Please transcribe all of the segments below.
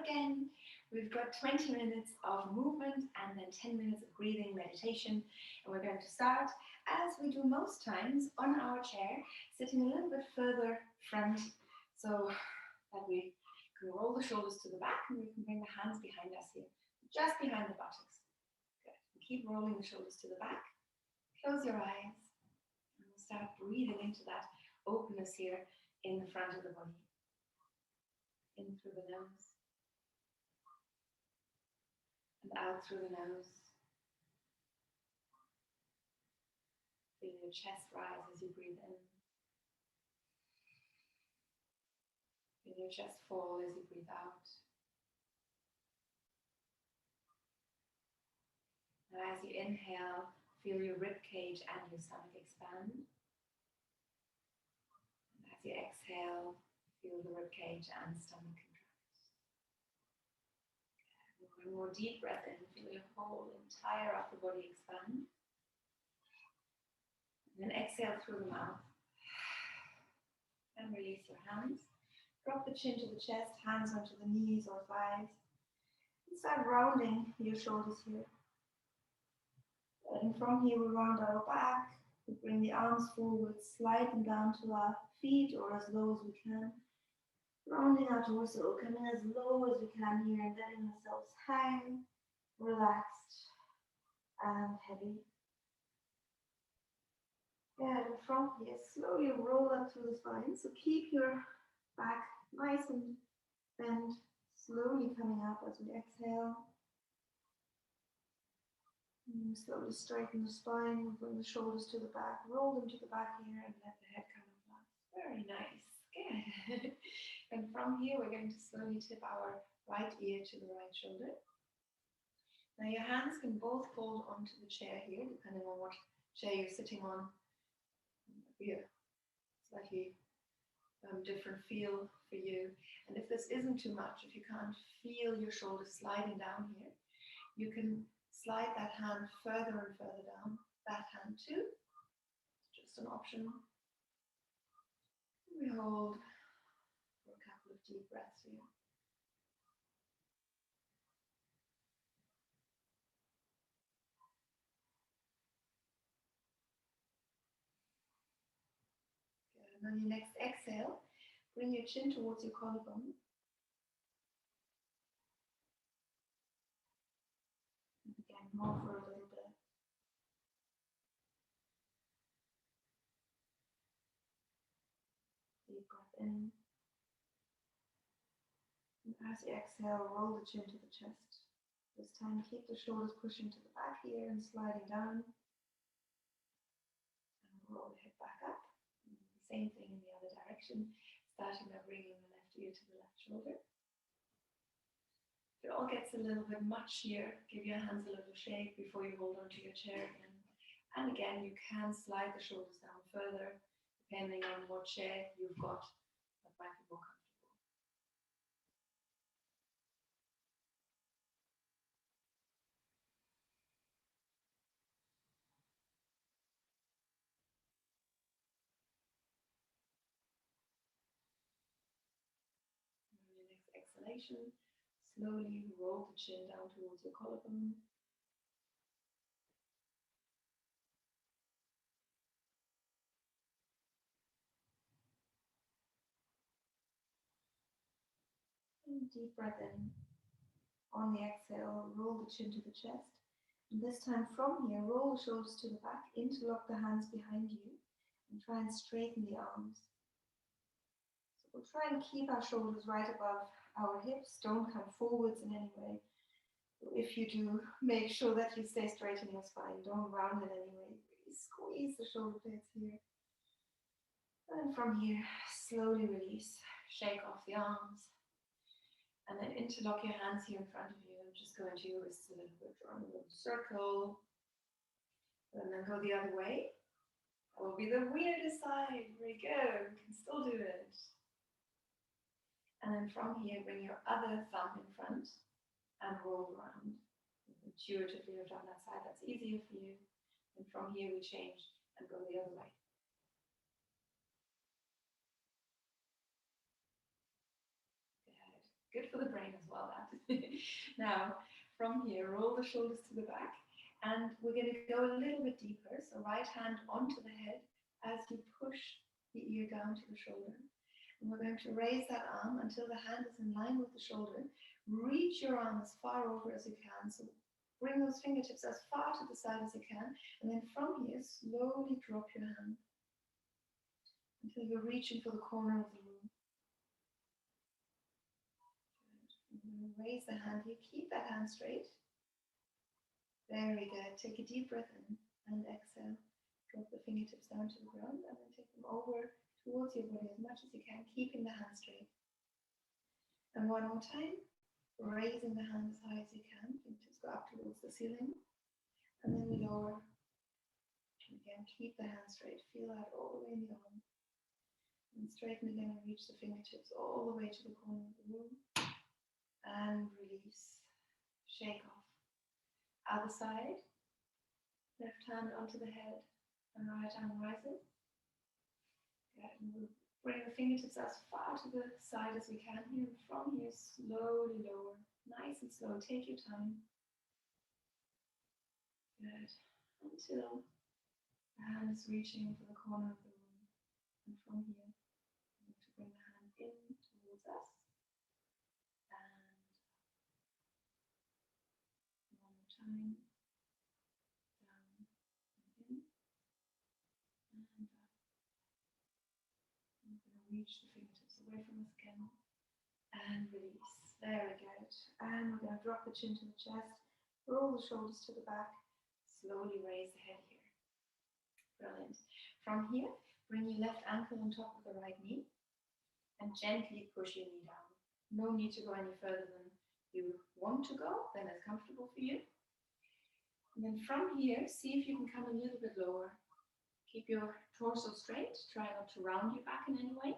again. We've got 20 minutes of movement and then 10 minutes of breathing meditation. And we're going to start, as we do most times, on our chair, sitting a little bit further front so that we can roll the shoulders to the back and we can bring the hands behind us here, just behind the buttocks. Good. And keep rolling the shoulders to the back. Close your eyes and we'll start breathing into that openness here in the front of the body. In through the nose and out through the nose. Feel your chest rise as you breathe in. Feel your chest fall as you breathe out. Now as you inhale, feel your rib cage and your stomach expand. And as you exhale, feel the rib cage and stomach contract. One more deep breath in, feel your whole entire upper body expand. And then exhale through the mouth. And release your hands. Drop the chin to the chest, hands onto the knees or thighs. And start rounding your shoulders here. And from here we round our back. We bring the arms forward, slide them down to our feet or as low as we can. Rounding our torso, coming as low as we can here and letting ourselves hang, relaxed and heavy. And from here, slowly roll up through the spine. So keep your back nice and bent, slowly coming up as we exhale. And slowly straighten the spine, bring the shoulders to the back, roll them to the back here and let the head come up flat. Very nice, good. And from here, we're going to slowly tip our right ear to the right shoulder. Now your hands can both fold onto the chair here, depending on what chair you're sitting on. Here, slightly different feel for you. And if this isn't too much, if you can't feel your shoulders sliding down here, you can slide that hand further and further down. That hand too, just an option. We hold for a couple of deep breaths here. Good. And on your next exhale, bring your chin towards your collarbone. And again, hold for a little bit. Deep breath in. And as you exhale, roll the chin to the chest. This time, keep the shoulders pushing to the back here and sliding down. And roll the head back up. And the same thing in the other direction, starting by bringing the left ear to the left shoulder. If it all gets a little bit much here, give your hands a little shake before you hold onto your chair again. And again, you can slide the shoulders down further, depending on what chair you've got that might be more comfortable. On your next exhalation, slowly roll the chin down towards your collarbone. And deep breath in. On the exhale, roll the chin to the chest. And this time from here, roll the shoulders to the back, interlock the hands behind you, and try and straighten the arms. So we'll try and keep our shoulders right above our hips. Don't come forwards in any way. If you do, make sure that you stay straight in your spine. Don't round in any way. Really squeeze the shoulder blades here. And from here, slowly release. Shake off the arms. And then interlock your hands here in front of you. Just go into your wrists a little bit, draw a little circle. And then go the other way. That will be the weirdest side. Very good. We can still do it. And then from here, bring your other thumb in front and roll around. Intuitively, you've done that side. That's easier for you. And from here, we change and go the other way. Good for the brain as well, that. Now, from here, roll the shoulders to the back, and we're going to go a little bit deeper. So right hand onto the head as you push the ear down to the shoulder. And we're going to raise that arm until the hand is in line with the shoulder. Reach your arm as far over as you can. So bring those fingertips as far to the side as you can. And then from here, slowly drop your hand until you're reaching for the corner of the room. Raise the hand here, keep that hand straight. Very good. Take a deep breath in and exhale. Drop the fingertips down to the ground and then take them over towards your body as much as you can, keeping the hand straight. And one more time, raising the hand as high as you can. Fingertips go up towards the ceiling. And then we lower. Again, keep the hand straight. Feel that all the way in the arm. And straighten again and reach the fingertips all the way to the corner of the room. And release. Shake off. Other side. Left hand onto the head and right arm rises. Good. And we'll bring the fingertips as far to the side as we can here. And from here, slowly lower. Nice and slow. Take your time. Good. Until the hand is reaching for the corner of the room. And from here, we're going to bring the hand in towards us. Time, down and in, and up. We're going to reach the fingertips away from the skin and release. Very good. And we're going to drop the chin to the chest, roll the shoulders to the back, slowly raise the head here. Brilliant. From here, bring your left ankle on top of the right knee and gently push your knee down. No need to go any further than you want to go, then it's comfortable for you. And then from here, see if you can come a little bit lower. Keep your torso straight. Try not to round your back in any way.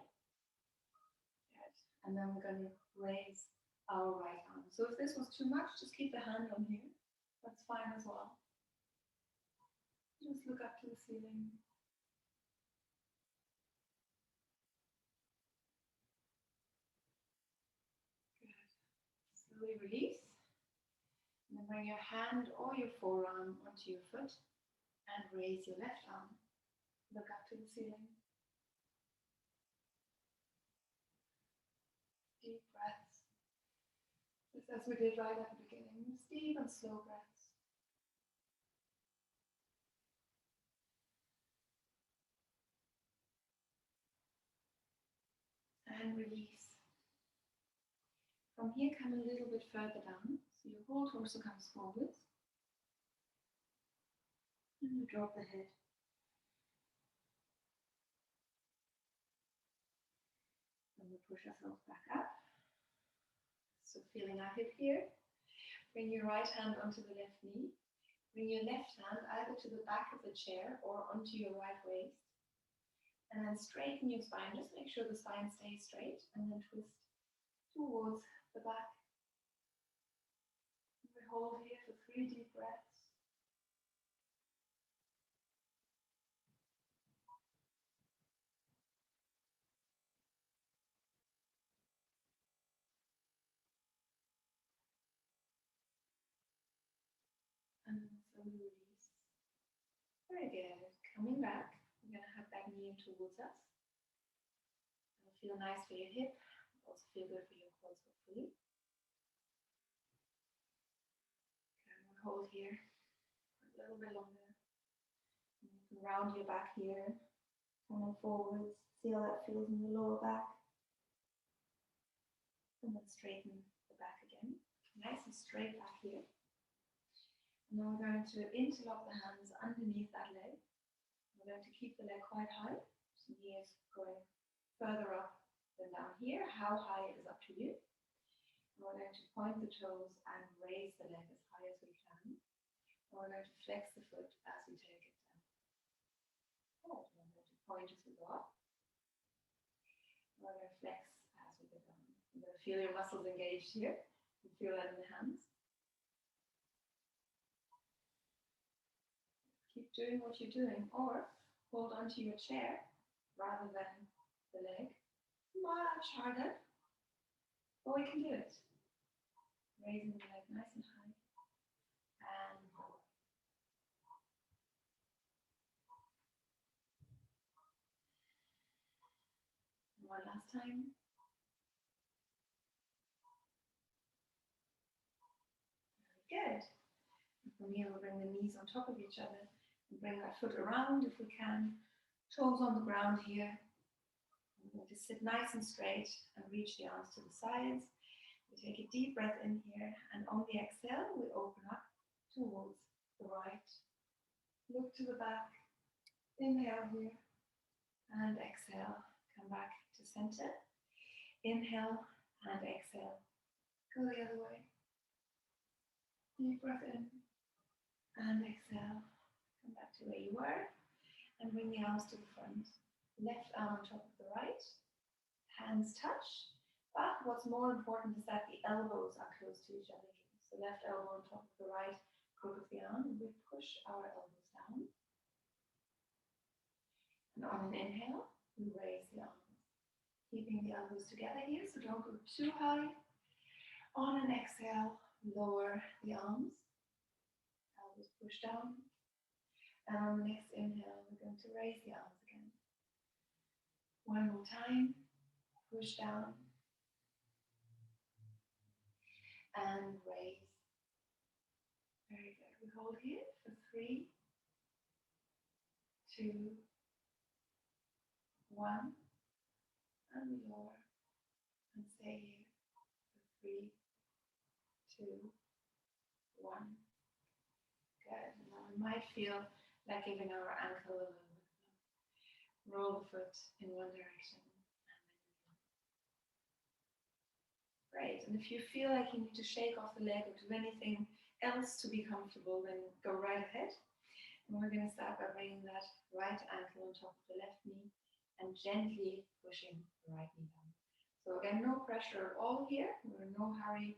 Good. And then we're going to raise our right arm. So if this was too much, just keep the hand on here. That's fine as well. Just look up to the ceiling. Good. Slowly release. And then bring your hand or your forearm onto your foot and raise your left arm. Look up to the ceiling. Deep breaths. Just as we did right at the beginning. Just deep and slow breaths. And release. From here, come a little bit further down. So your whole torso comes forwards. And you drop the head. And we push ourselves back up. So feeling our hip here. Bring your right hand onto the left knee. Bring your left hand either to the back of the chair or onto your right waist. And then straighten your spine. Just make sure the spine stays straight. And then twist towards the back. We hold here for 3 deep breaths. And slowly release. Very good. Coming back, we're going to hug that knee in towards us. It'll feel nice for your hip. It'll also feel good for your quads, hopefully. Hold here for a little bit longer. And you can round your back here, coming forwards. See how that feels in the lower back. And then straighten the back again. Nice and straight back here. And then we're going to interlock the hands underneath that leg. We're going to keep the leg quite high. So knee is going further up than down here. How high is up to you. And we're going to point the toes and raise the leg as high as we can. And we're going to flex the foot as we take it down. Good. And we're going to point as we go up. And we're going to flex as we go down. You're going to feel your muscles engaged here. You feel that in the hands. Keep doing what you're doing, or hold onto your chair rather than the leg. Much harder. Or we can do it. Raising the leg nice and high. And one last time. Very good. And from here, we'll bring the knees on top of each other and bring that foot around if we can. Toes on the ground here. We're going to sit nice and straight and reach the arms to the sides. We take a deep breath in here, and on the exhale, we open up towards the right. Look to the back. Inhale here, and exhale. Come back to center. Inhale and exhale. Go the other way. Deep breath in, and exhale. Come back to where you were, and bring the arms to the front. Left arm on top of the right. Hands touch. But what's more important is that the elbows are close to each other. So left elbow on top of the right crook of the arm, and we push our elbows down. And on an inhale, we raise the arms. Keeping the elbows together here, so don't go too high. On an exhale, lower the arms. Elbows push down. And on the next inhale, we're going to raise the arms again. One more time. Push down. And raise. Very good. We hold here for 3, 2, 1. And we lower. And stay here for 3, 2, 1. Good. Now we might feel like giving our ankle a little bit. Roll the foot in one direction. Great, and if you feel like you need to shake off the leg or do anything else to be comfortable, then go right ahead. And we're going to start by bringing that right ankle on top of the left knee and gently pushing the right knee down. So again, no pressure at all here. We're in no hurry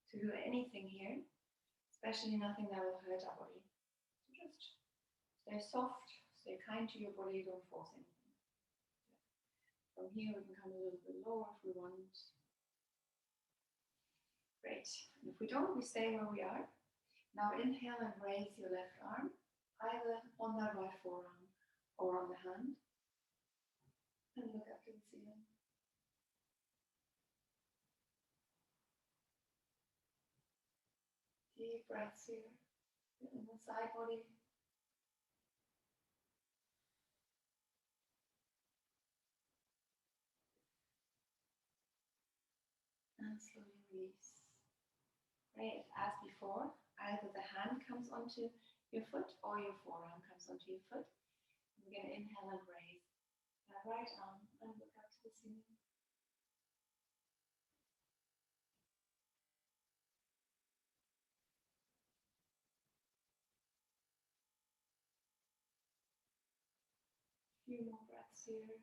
to do anything here, especially nothing that will hurt our body. So just stay soft, stay kind to your body, don't force anything. From here, we can come a little bit lower if we want. Great. And if we don't, we stay where we are. Now inhale and raise your left arm, either on that right forearm or on the hand. And look up to the ceiling. Deep breaths here in the side body. And slowly release. Great, as before, either the hand comes onto your foot or your forearm comes onto your foot. We're going to inhale and raise that right arm and look up to the ceiling. A few more breaths here,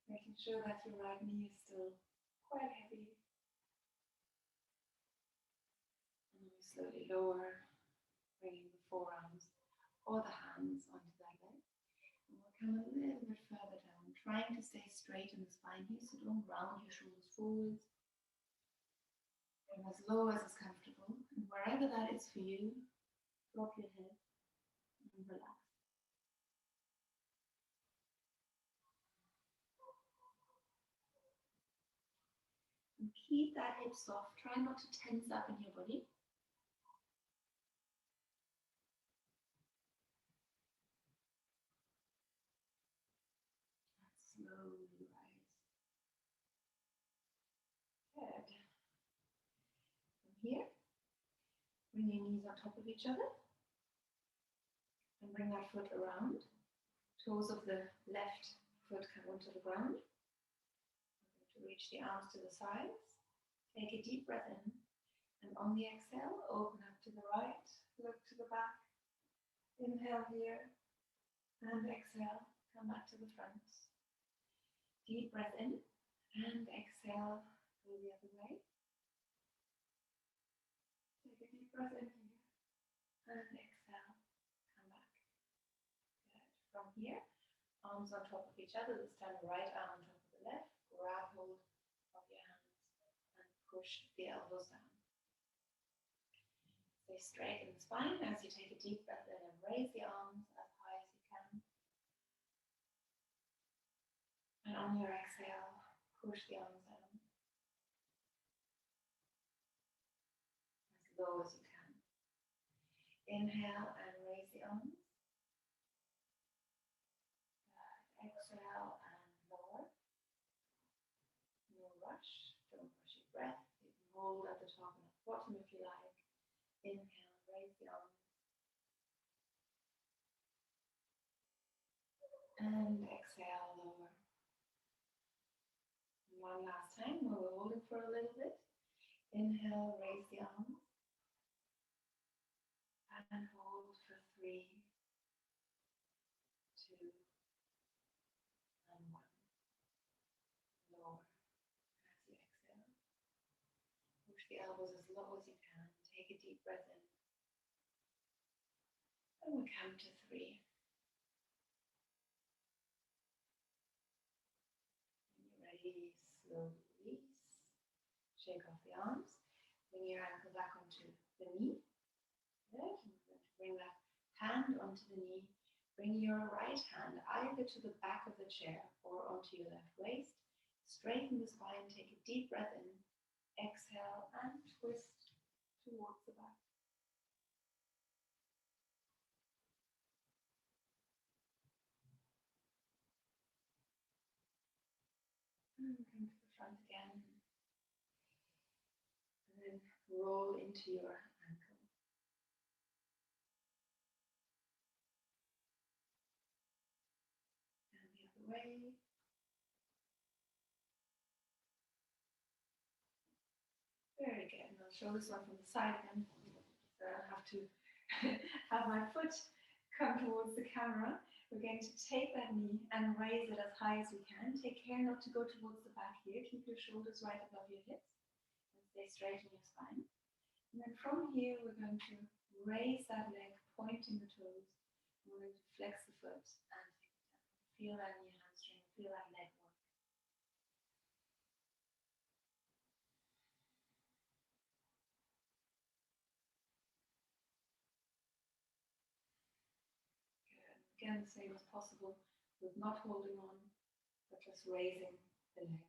making sure that your right knee is still quite heavy. And we slowly lower, bringing the forearms or the hands onto that leg. And we'll come a little bit further down, trying to stay straight in the spine here, so don't round your shoulders forwards. And as low as is comfortable, and wherever that is for you, drop your head and relax. And keep that hip soft. Try not to tense up in your body. And slowly rise. Good. From here, bring your knees on top of each other. And bring that foot around. Toes of the left foot come onto the ground. To reach the arms to the sides. Take a deep breath in. And on the exhale, open up to the right. Look to the back. Inhale here. And exhale. Come back to the front. Deep breath in. And exhale. Go the other way. Take a deep breath in here. And exhale. Come back. Good. From here, arms on top of each other. This time the right arm on top of the left. Grab hold of your hands and push the elbows down. Stay straight in the spine as you take a deep breath in and raise the arms as high as you can. And on your exhale, push the arms down as low as you can. Inhale and raise the arms. Exhale and lower. No rush. Don't rush your breath. You can hold at the top and at the bottom if you like. Inhale, raise the arms. And exhale, lower. One last time while we're holding for a little bit. Inhale, raise the arms. And hold for 3, 2, and 1. Lower as you exhale. Push the elbows as low as you can. Take a deep breath in. And we'll count to 3. When you're ready, slowly release. Shake off the arms. Bring your ankle back onto the knee. Good. You're going to bring that hand onto the knee. Bring your right hand either to the back of the chair or onto your left waist. Straighten the spine. Take a deep breath in. Exhale and twist towards the back. And come to the front again. And then roll into your ankle. And the other way. Very good. And I'll show this one from the side again. So I'll have to have my foot come towards the camera. We're going to take that knee and raise it as high as we can. Take care not to go towards the back here. Keep your shoulders right above your hips. And stay straight in your spine. And then from here, we're going to raise that leg, pointing the toes. And we're going to flex the foot and take it down. Feel that in your hamstring. Feel that leg work. Again, the same as possible with not holding on, but just raising the leg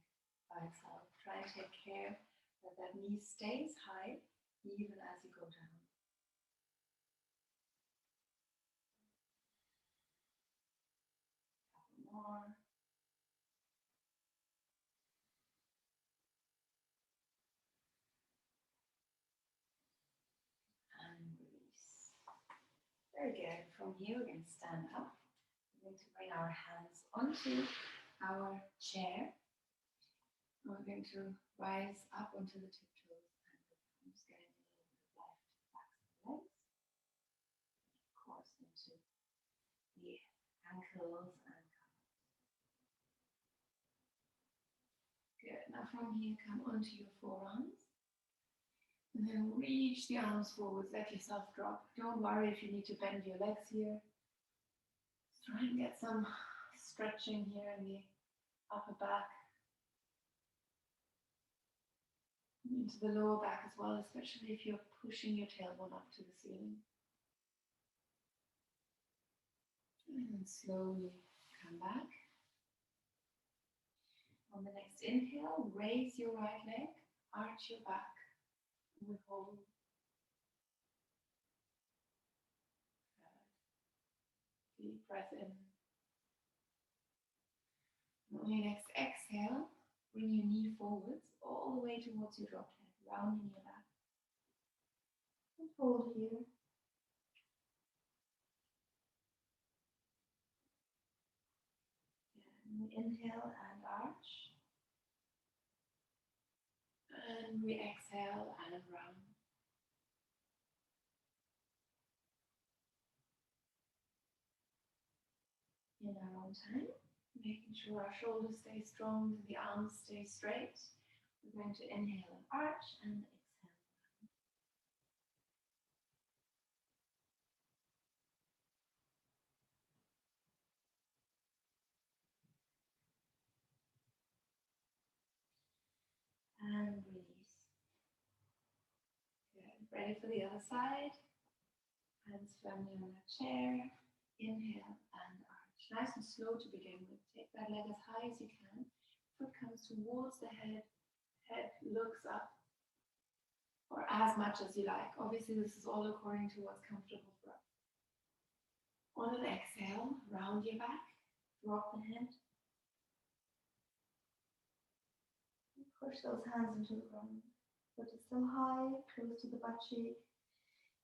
by itself. Try and take care that that knee stays high even as you go down. A couple more. And release. Very good. From here, we're going to stand up. We're going to bring our hands onto our chair. We're going to rise up onto the tiptoes and the thumbs, getting a little bit of life to the backs of the legs. Of course, into the ankles and calves. Good. Now from here, come onto your forearms. And then reach the arms forward. Let yourself drop. Don't worry if you need to bend your legs here. Try and get some stretching here in the upper back. Into the lower back as well, especially if you're pushing your tailbone up to the ceiling. And then slowly come back. On the next inhale, raise your right leg, arch your back. We hold. Deep breath in. On your next exhale, bring your knee forwards all the way towards your drop head, rounding your back. And hold here. And inhale and arch. And we exhale and round. In our own time, making sure our shoulders stay strong and the arms stay straight. We're going to inhale and arch and exhale. And release. Ready for the other side. Hands firmly on that chair. Inhale and arch. Nice and slow to begin with. Take that leg as high as you can. Foot comes towards the head. Head looks up. Or as much as you like. Obviously, this is all according to what's comfortable for us. On an exhale, round your back. Drop the head. Push those hands into the ground. Foot is still high, close to the butt cheek.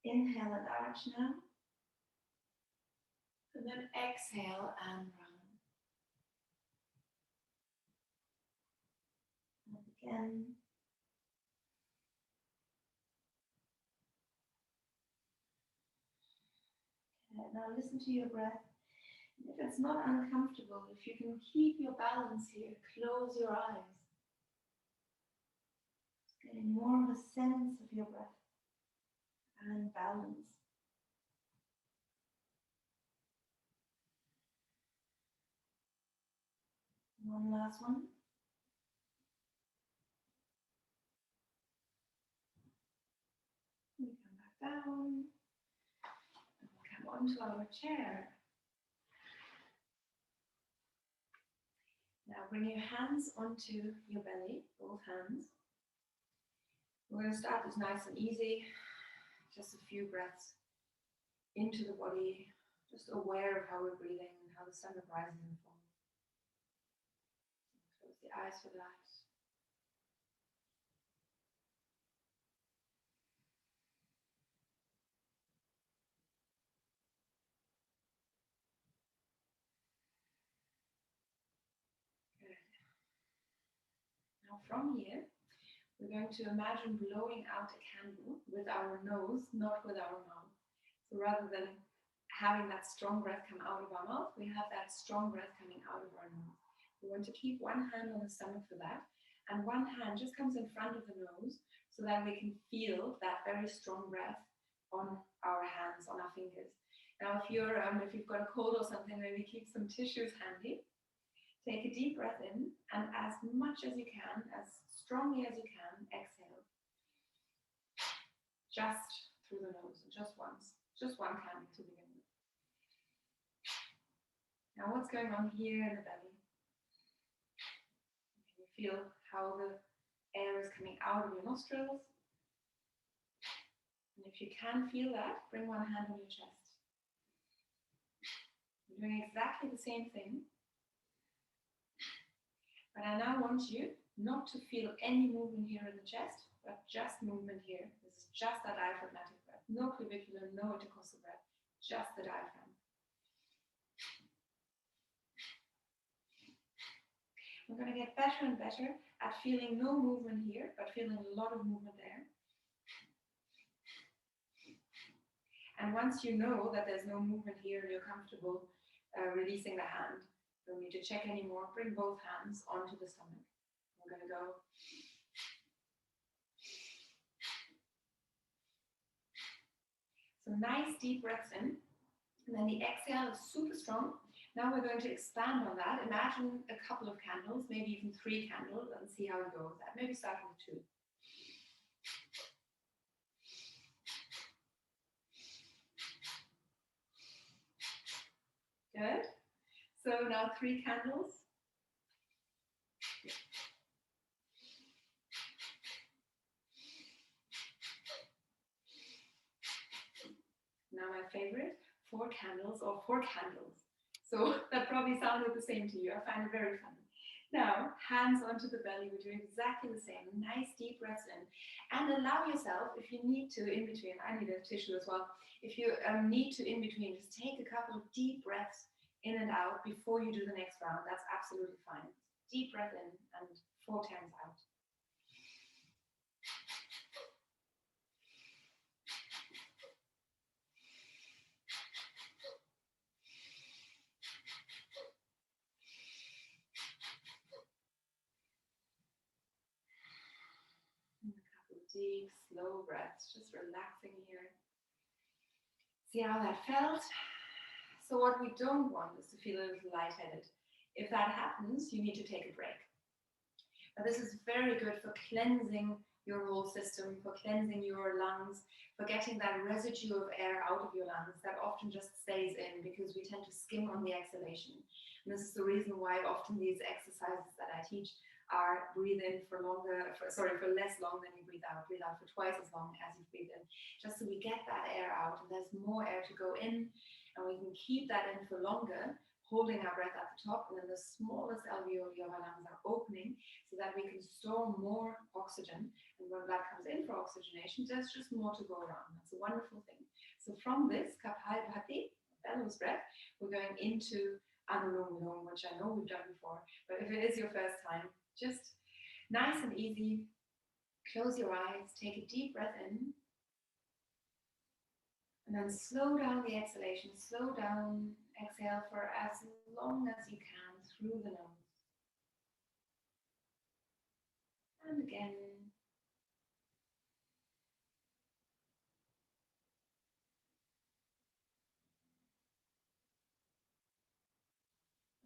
Inhale and arch now. And then exhale and round. And again. Okay, now listen to your breath. If it's not uncomfortable, if you can keep your balance here, close your eyes. Getting more of a sense of your breath and balance. One last one. We come back down. And we'll come onto our chair. Now bring your hands onto your belly, both hands. We're going to start this nice and easy. Just a few breaths into the body, just aware of how we're breathing and how the stomach rises and falls. Close the eyes for that. Good. Now from here, we're going to imagine blowing out a candle with our nose, not with our mouth. So rather than having that strong breath come out of our mouth, we have that strong breath coming out of our nose. We want to keep one hand on the stomach for that, and one hand just comes in front of the nose so that we can feel that very strong breath on our hands, on our fingers. Now, if you've got a cold or something, maybe keep some tissues handy. Take a deep breath in, and as much as you can, as strongly as you can, exhale. Just through the nose, just once. Just one candle to begin with. Now what's going on here in the belly? Can you feel how the air is coming out of your nostrils? And if you can feel that, bring one hand on your chest. You're doing exactly the same thing. But I now want you not to feel any movement here in the chest, but just movement here. This is just that diaphragmatic breath. No clavicular, no intercostal breath, just the diaphragm. We're going to get better and better at feeling no movement here, but feeling a lot of movement there. And once you know that there's no movement here and you're comfortable releasing the hand, don't need to check anymore. Bring both hands onto the stomach. We're going to go. So nice deep breaths in. And then the exhale is super strong. Now we're going to expand on that. Imagine a couple of candles, maybe even 3 candles, and see how you go with that. Maybe start with 2. Good. So now 3 candles. Now my favorite, 4 candles or 4 candles. So that probably sounded the same to you. I find it very funny. Now, hands onto the belly. We're doing exactly the same. Nice deep breaths in. And allow yourself, if you need to, in between, I need a tissue as well. If you need to, in between, just take a couple of deep breaths in and out before you do the next round. That's absolutely fine. Deep breath in and 4 times out. Deep, slow breaths, just relaxing here. See how that felt? So what we don't want is to feel a little lightheaded. If that happens, you need to take a break. But this is very good for cleansing your whole system, for cleansing your lungs, for getting that residue of air out of your lungs that often just stays in because we tend to skim on the exhalation. And this is the reason why often these exercises that I teach are breathe in for for less long than you breathe out. Breathe out for twice as long as you breathe in, just so we get that air out and there's more air to go in, and we can keep that in for longer, holding our breath at the top, and then the smallest alveoli of our lungs are opening so that we can store more oxygen. And when blood comes in for oxygenation, there's just more to go around. That's a wonderful thing. So from this Kapalbhati, bellows breath, we're going into Anulom Vilom, which I know we've done before, but if it is your first time, just nice and easy, close your eyes, take a deep breath in, and then slow down the exhalation, slow down, exhale for as long as you can through the nose. And again.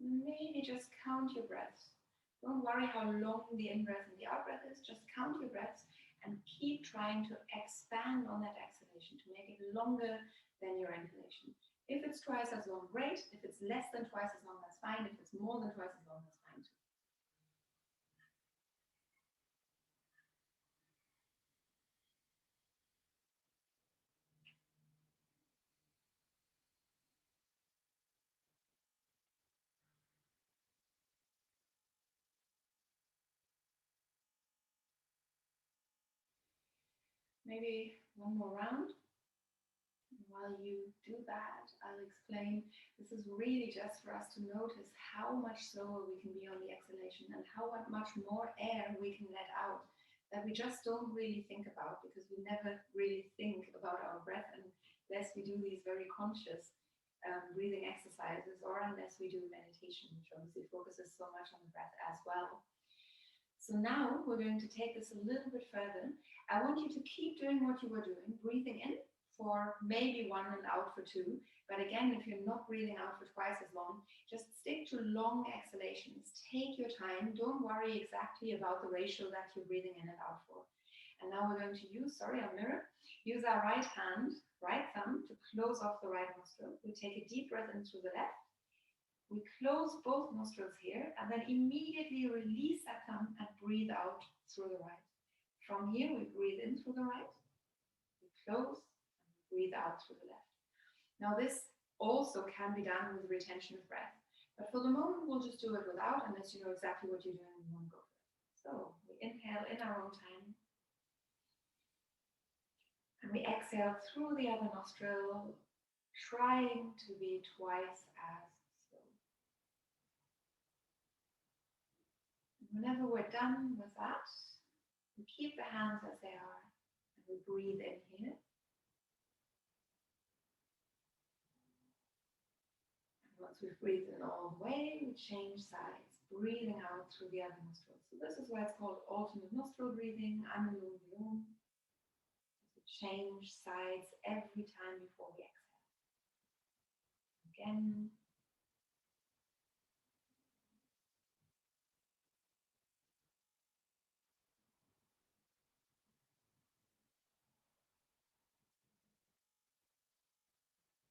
Maybe just count your breaths. Don't worry how long the in-breath and the out-breath is, just count your breaths and keep trying to expand on that exhalation to make it longer than your inhalation. If it's twice as long, great. If it's less than twice as long, that's fine. If it's more than twice as long, that's fine too. Maybe one more round. While you do that, I'll explain. This is really just for us to notice how much slower we can be on the exhalation and how much more air we can let out that we just don't really think about because we never really think about our breath unless we do these very conscious breathing exercises or unless we do meditation, which obviously focuses so much on the breath as well. So now we're going to take this a little bit further. I want you to keep doing what you were doing, breathing in for maybe one and out for two. But again, if you're not breathing out for twice as long, just stick to long exhalations. Take your time. Don't worry exactly about the ratio that you're breathing in and out for. And now we're going to use our mirror, use our right hand, right thumb to close off the right nostril. We take a deep breath in through the left. We close both nostrils here and then immediately release that thumb and breathe out through the right. From here, we breathe in through the right, we close, and breathe out through the left. Now, this also can be done with retention of breath, but for the moment, we'll just do it without unless you know exactly what you're doing and you want to go for it. So, we inhale in our own time, and we exhale through the other nostril, trying to be twice as slow. Whenever we're done with that, we keep the hands as they are and we breathe in here. And once we've breathed in all the way, we change sides, breathing out through the other nostrils. So this is why it's called alternate nostril breathing, Anulom Vilom. We change sides every time before we exhale. Again.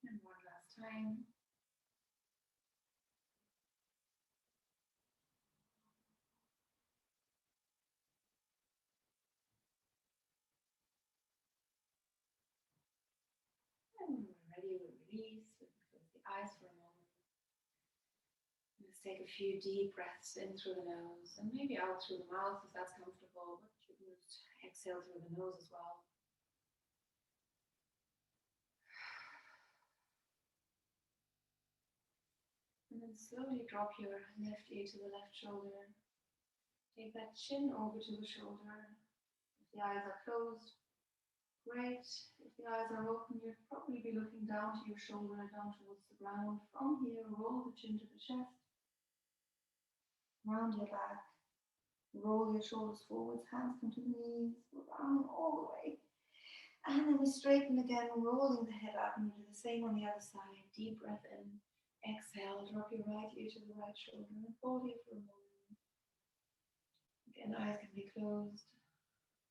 And one last time. And when we're ready, we release. We can close the eyes for a moment. Let's take a few deep breaths in through the nose and maybe out through the mouth if that's comfortable, but you can just exhale through the nose as well. And then slowly drop your left ear to the left shoulder. Take that chin over to the shoulder. If the eyes are closed, great. If the eyes are open, you'd probably be looking down to your shoulder, down towards the ground. From here, roll the chin to the chest. Round your back. Roll your shoulders forwards, hands come to the knees, round all the way. And then we straighten again, rolling the head up, and we do the same on the other side. Deep breath in, exhale, drop your right ear to the right shoulder, and hold here for a moment. Again, eyes can be closed.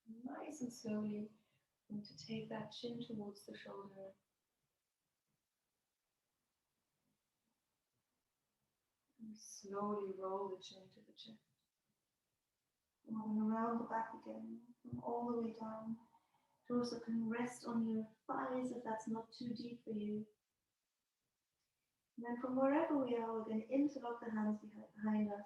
Nice and slowly, I'm going to take that chin towards the shoulder. And slowly roll the chin to the chest. Moving around the back again, from all the way down. Torso can rest on your thighs if that's not too deep for you. And then from wherever we are, we're going to interlock the hands behind us.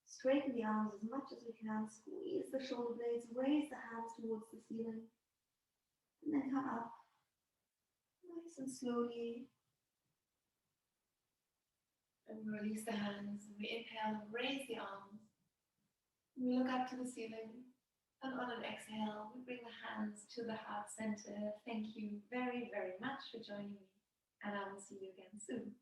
Straighten the arms as much as we can. Squeeze the shoulder blades. Raise the hands towards the ceiling. And then come up. Nice and slowly. And we release the hands. We inhale and raise the arms. We look up to the ceiling. And on an exhale, we bring the hands to the heart center. Thank you very, very much for joining me. And I will see you again soon.